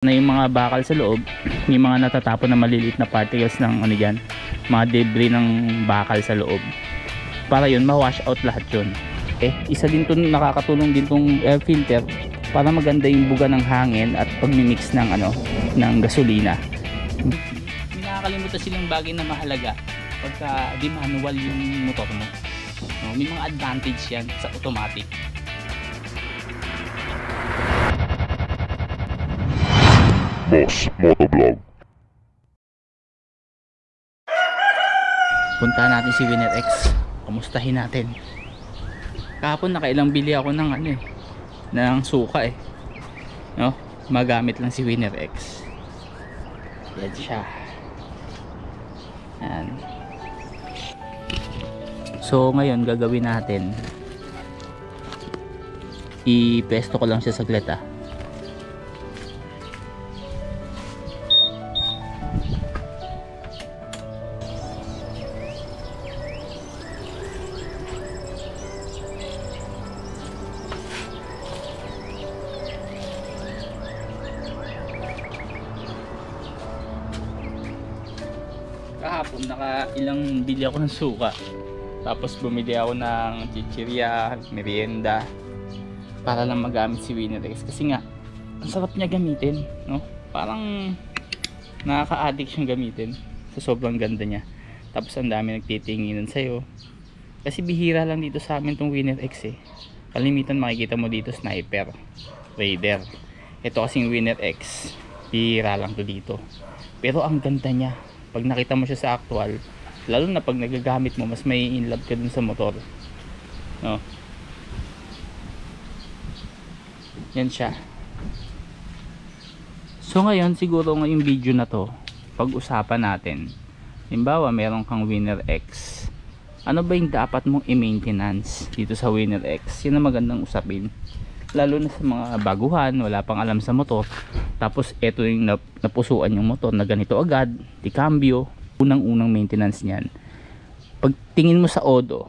na yung mga bakal sa loob, yung mga natatapon na maliliit na particles ng ano dyan, mga debris ng bakal sa loob, para yun ma-wash out lahat yun. Isa din to, nakakatulong din tong air filter para maganda yung buga ng hangin at pagmimix ng ano, ng gasolina. May nakakalimutan silang bagay na mahalaga pagka di manual yung motor mo, no? May mga advantage yan sa automatic. Boss Motovlog. Puntahan natin si Winner X, kamustahin natin. Kahapon nakailang bili ako ng ano ng suka no? Magamit lang si Winner X. Yan siya. Yan. So ngayon gagawin natin, ipesto ko lang siya saglit Kahapon nakailang bili ako ng suka, tapos bumili ako ng chichirya, merienda, para lang magamit si Winner X. Kasi nga ang sarap niya gamitin, no? Parang nakaka-addict siyang gamitin sa sobrang ganda niya. Tapos ang dami nagtitinginan sa'yo, kasi bihira lang dito sa amin tong Winner X Kalimitan makikita mo dito Sniper, Raider. Ito kasing Winner X, bihira lang to dito, pero ang ganda niya. Pag nakita mo siya sa actual, lalo na pag nagagamit mo, mas may in love ka dun sa motor, no? Yan siya. So ngayon siguro ngayong video na to, pag-usapan natin, halimbawa meron kang Winner X, ano ba yung dapat mong i-maintenance dito sa Winner X? Yun ang magandang usapin, lalo na sa mga baguhan, wala pang alam sa motor. Tapos ito yung napusuan yung motor na ganito agad, di cambio. Unang-unang maintenance niyan, pag tingin mo sa odo,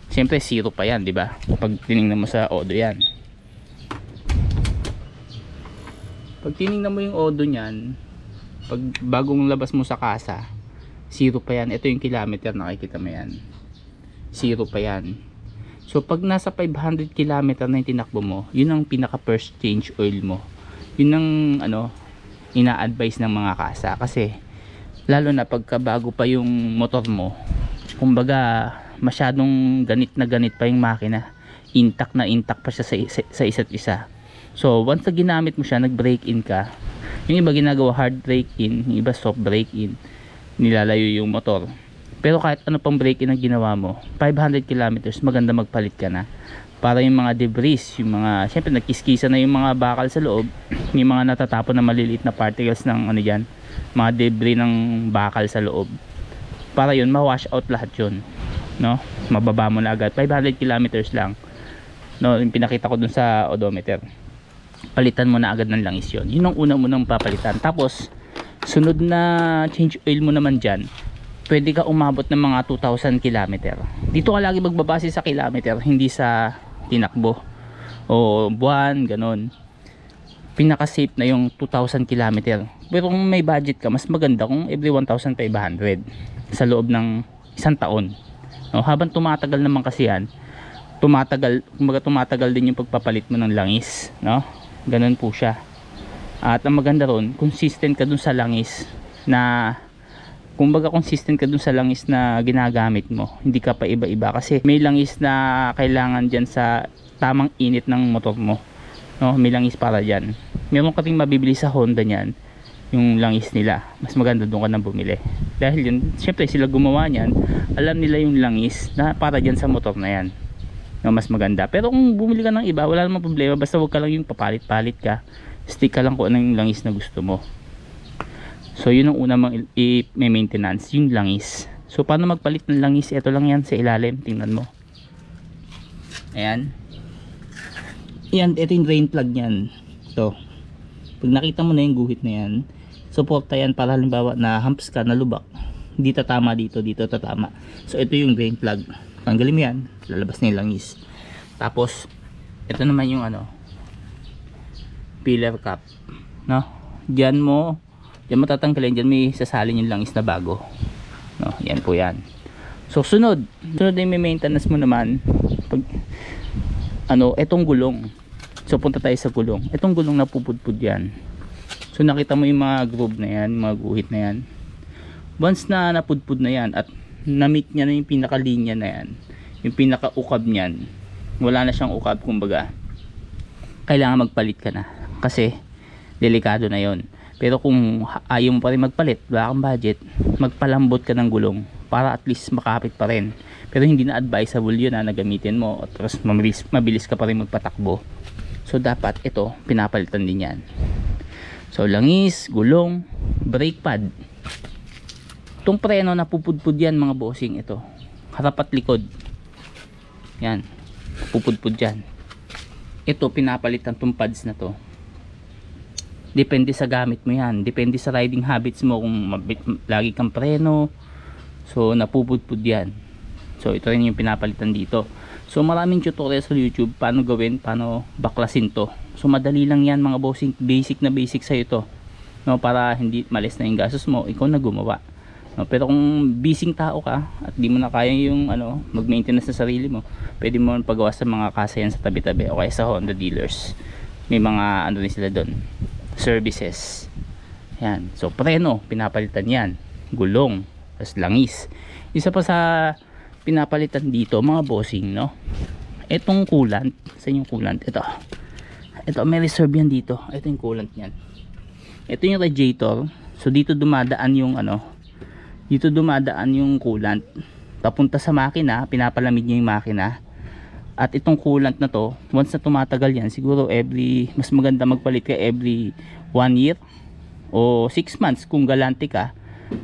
siyempre zero pa yan, di ba? Pag tiningnan mo sa odo yan, pag tiningnan mo yung odo niyan, pag bagong labas mo sa kasa, zero pa yan. Ito yung kilometer, nakikita mo yan, zero pa yan. So pag nasa 500 km na yung tinakbo mo, yun ang pinaka first change oil mo. Yun ang ano, ina-advise ng mga kasa. Kasi lalo na pagka bago pa yung motor mo, kumbaga masyadong ganit na ganit pa yung makina, intact na intact pa siya sa isa't isa. So once na ginamit mo siya, nag break in ka, yung iba ginagawa hard break in, yung iba soft break in, nilalayo yung motor. Pero kahit ano pang break in ang ginawa mo, 500 kilometers, maganda magpalit ka na, para yung mga debris, yung mga, syempre nagkiskisa na yung mga bakal sa loob, yung mga natatapon na maliliit na particles ng ano dyan, mga debris ng bakal sa loob, para yun ma-wash out lahat yun, no? Mababa mo na agad. 500 kilometers lang, no? Yung pinakita ko dun sa odometer, palitan mo na agad ng langis yun. Yun ang una mo nang papalitan. Tapos sunod na change oil mo naman dyan, pwede ka umabot ng mga 2,000 km. Dito ka lagi magbabase sa kilometer, hindi sa tinakbo o buwan, ganon. Pinaka safe na yung 2,000 km. Pero kung may budget ka, mas maganda kung every 1,500 sa loob ng isang taon, no? Habang tumatagal naman kasi yan, tumatagal din yung pagpapalit mo ng langis, no? Ganon po siya. At ang maganda ron, consistent ka dun sa langis na, kumbaga consistent ka dun sa langis na ginagamit mo, hindi ka pa iba-iba. Kasi may langis na kailangan dyan sa tamang init ng motor mo, no? May langis para dyan. Meron ka rin mabibili sa Honda nyan, yung langis nila. Mas maganda doon ka nang bumili, dahil yun, syempre sila gumawa nyan, alam nila yung langis na para dyan sa motor na yan, no? Mas maganda. Pero kung bumili ka ng iba, wala namang problema, basta wag ka lang yung papalit-palit ka, stick ka lang kung ano yung langis na gusto mo. So yun ang una mang i-maintenance, yung langis. So paano magpalit ng langis? Ito lang yan sa ilalim, tingnan mo. Ayan. Ayan, ito yung drain plug nyan. Ito. Pag nakita mo na yung guhit na yan, suporta yan para halimbawa na humps ka, na lubak, hindi tatama dito, dito tatama. So ito yung drain plug. Tanggalin mo yan, lalabas na yung langis. Tapos ito naman yung ano, filler cap, no? Diyan mo tatanggalin, diyan may sasalin yung langis na bago, no? Yan po yan. So sunod na may maintenance mo naman pag etong gulong. So punta tayo sa gulong. Etong gulong na pupudpud yan. So nakita mo yung mga groove na yan, mga guhit na yan. Once na napudpud na yan at na-meet niya na yung pinakalinya na yan, yung pinaka-ukab niyan, wala na siyang ukab, kumbaga kailangan magpalit ka na kasi delikado na yon. Pero kung ayaw mo pa rin magpalit, wala kang budget, magpalambot ka ng gulong para at least makapit pa rin. Pero hindi na advisable yun na gamitin mo at tapos mabilis ka pa rin magpatakbo. So dapat ito pinapalitan din yan. So langis, gulong, brake pad, itong preno na pupudpud yan mga bossing, ito harap at likod yan, pupudpud yan. Ito pinapalitan tong pads na to. Depende sa gamit mo yan, depende sa riding habits mo, kung lagi kang preno, so napupudpud yan. So ito rin yung pinapalitan dito. So maraming tutorial sa YouTube paano gawin, paano baklasin to. So madali lang yan mga bossing, basic na basic sa ito, no, para hindi malis na yung gastos mo, ikaw na gumawa, no. Pero kung busy tao ka at di mo na kaya yung mag-maintenance sa sarili mo, pwede mo pagawa sa mga kasayan sa tabi-tabi o kaya sa Honda dealers. May mga din sila doon, services. Yan. So preno pinapalitan yan, gulong, tas langis. Isa pa sa pinapalitan dito mga bossing, no, etong coolant. Sa yung coolant, ito may reserve yan dito. Ito yung coolant yan, ito yung radiator. So dito dumadaan yung dito dumadaan yung coolant papunta sa makina, pinapalamig niya yung makina. At itong coolant na to, once na tumatagal yan, siguro mas maganda magpalit ka every 1 year o 6 months kung galante ka.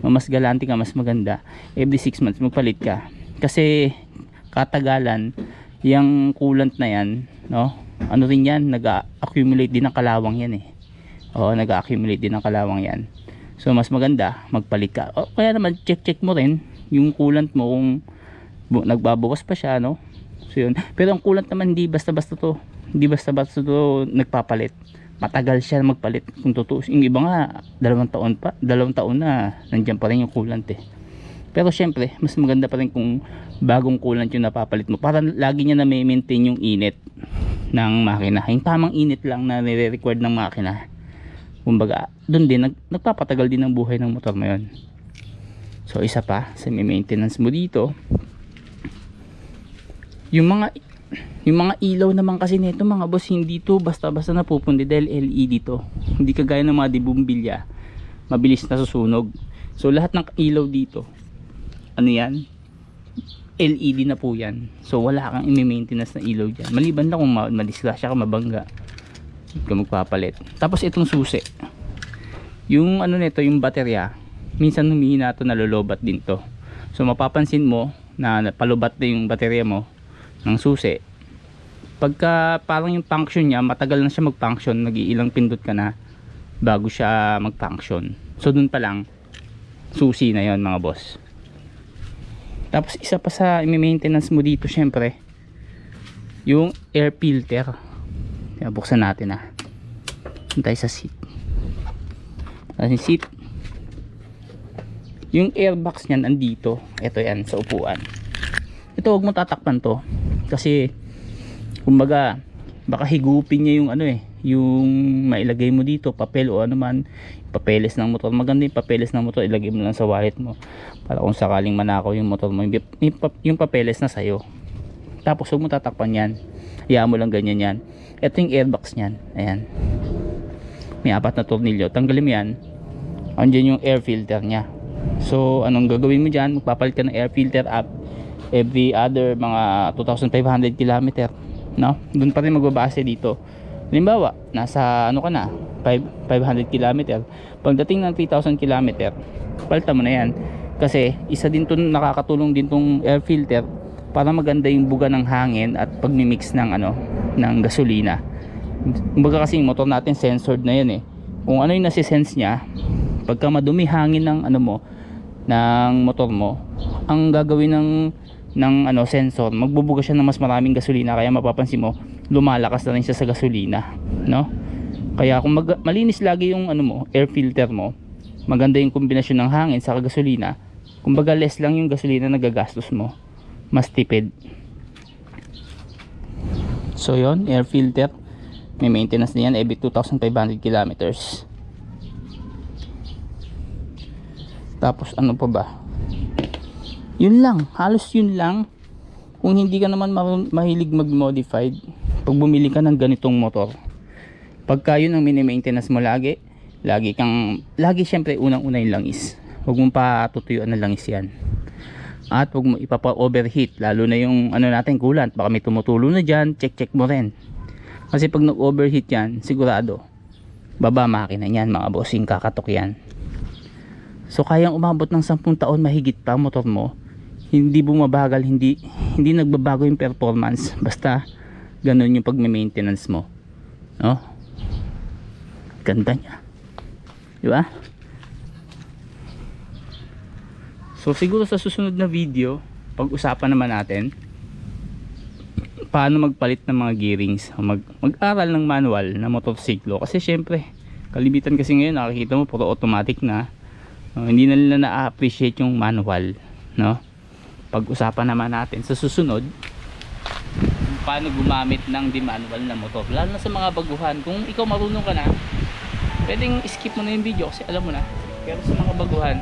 Mas galante ka, mas maganda every 6 months magpalit ka. Kasi katagalan yung coolant na yan, no, rin yan, nag-accumulate din ng kalawang yan eh. Nag-accumulate din ng kalawang yan. So mas maganda magpalit ka. Kaya naman check mo rin yung coolant mo kung nagbabawas pa siya, no. So yun. Pero ang coolant naman hindi basta-basta to. Hindi basta-basta to nagpapalit. Matagal siya magpalit. Kung totoo, yung iba nga 2 taon na nandiyan pa rin yung coolant eh. Pero syempre mas maganda pa rin kung bagong coolant yung napapalit mo, para lagi niya na maintain yung init ng makina, yung tamang init lang na nire-required ng makina. Kumbaga doon din nagpapatagal din ang buhay ng motor mo yun. So isa pa sa maintenance mo dito, yung mga ilaw naman kasi nito mga boss, hindi to basta-basta napupundi dahil LED to. Hindi kagaya ng mga dibumbilya, mabilis na susunog. So lahat ng ilaw dito yan, LED na po yan. So wala kang i-maintenance na ilaw dyan, maliban lang kung madisgrasya ka, mabangga kung magpapalit. Tapos itong susi, yung nito, yung baterya, minsan humihina to, nalolobat din to. So mapapansin mo na palubat na yung baterya mo ng susi pagka parang yung function niya matagal na siya mag-function, nag-iilang pindot ka na bago siya mag-function. So dun pa lang susi na yon mga boss. Tapos isa pa sa i-maintenance mo dito, syempre yung air filter. Kaya buksan natin tayo sa seat. Yung airbox niyan andito. Ito yan sa upuan. Ito huwag mo tatakpan to kasi kumbaga baka higupin niya yung yung mailagay mo dito, papel o man, papeles ng motor. Maganda yung papeles ng motor, ilagay mo lang sa wallet mo para kung sakaling manakaw yung motor mo, yung papeles na sayo. Tapos huwag mo tatakpan yan, hayaan mo lang ganyan yan. Ito yung airbox nyan, ayan, may 4 na tornilyo. Tanggalin mo yan, andyan yung air filter nya. So anong gagawin mo dyan? Magpapalit ka ng air filter up every other mga 2,500 km, no? Doon pa rin magbabase dito. Halimbawa nasa ka na 500 km, pagdating ng 3,000 km palitan mo na yan, kasi isa din to, nakakatulong din tong air filter para maganda yung buga ng hangin at pagmimix ng ng gasolina. Kumbaga kasi yung motor natin censored na yan eh. Kung ano yung nasisense nya, pagka madumi hangin ng ng motor mo, ang gagawin ng sensor, magbubuga siya ng mas maraming gasolina, kaya mapapansin mo lumalakas na rin siya sa gasolina, no? Kaya kung malinis lagi yung ano mo, air filter mo, maganda yung kombinasyon ng hangin sa gasolina, kumbaga less lang yung gasolina na gagastos mo, mas tipid. So yon, air filter, may maintenance na yan every 2,500 kilometers. Tapos ano pa ba, yun lang, halos yun lang. Kung hindi ka naman mahilig mag-modified, pag bumili ka ng ganitong motor, pagka yun ang mini-maintenance mo lagi syempre unang-una yung langis, huwag mong patutuyuan ng langis yan, at huwag mo ipapa-overheat, lalo na yung ano natin, coolant, baka may tumutulo na dyan, check mo rin, kasi pag nag-overheat yan, sigurado baba makina yan mga bossing, kakatok yan. So kayang umabot ng 10 taon mahigit pa motor mo, hindi bumabagal, hindi nagbabago yung performance, basta ganun yung pag-maintenance mo, no? Ganda niya, di ba? So siguro sa susunod na video, pag-usapan naman natin paano magpalit ng mga gearings, mag-aral ng manual na motorsiklo, kasi syempre kalimitan kasi ngayon nakikita mo puro automatic na, hindi na nila na-appreciate yung manual, no? Pag-usapan naman natin sa susunod paano gumamit ng di manual na motor, lalo na sa mga baguhan. Kung ikaw marunong ka na, pwedeng skip mo na yung video kasi alam mo na, pero sa mga baguhan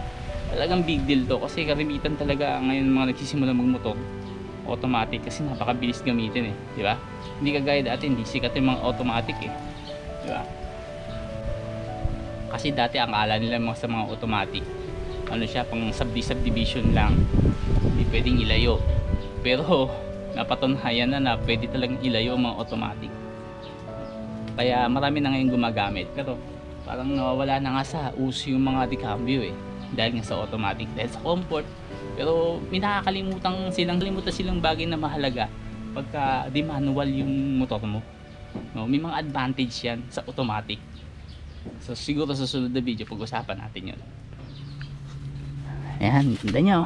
talagang big deal to, kasi karamitan talaga ngayon mga nagsisimula magmotor automatic, kasi napakabilis gamitin eh, di ba? Hindi kagaya dati, hindi sikat yung mga automatic eh, di ba? Kasi dati ang akala nila sa mga automatic, ano siya, pang subdivision lang, hindi pwedeng ilayo, pero napatunhayan na pwede talagang ilayo ang mga automatic. Kaya marami na ngayon gumagamit, pero parang nawawala na nga sa uso yung mga decambio eh, dahil nga sa automatic, dahil sa comfort. Pero may nakakalimutan silang bagay na mahalaga pagka di manual yung motor mo, no? May mga advantage yan sa automatic. So siguro sa susunod na video pag-usapan natin yun. Ayan, ganda nyo.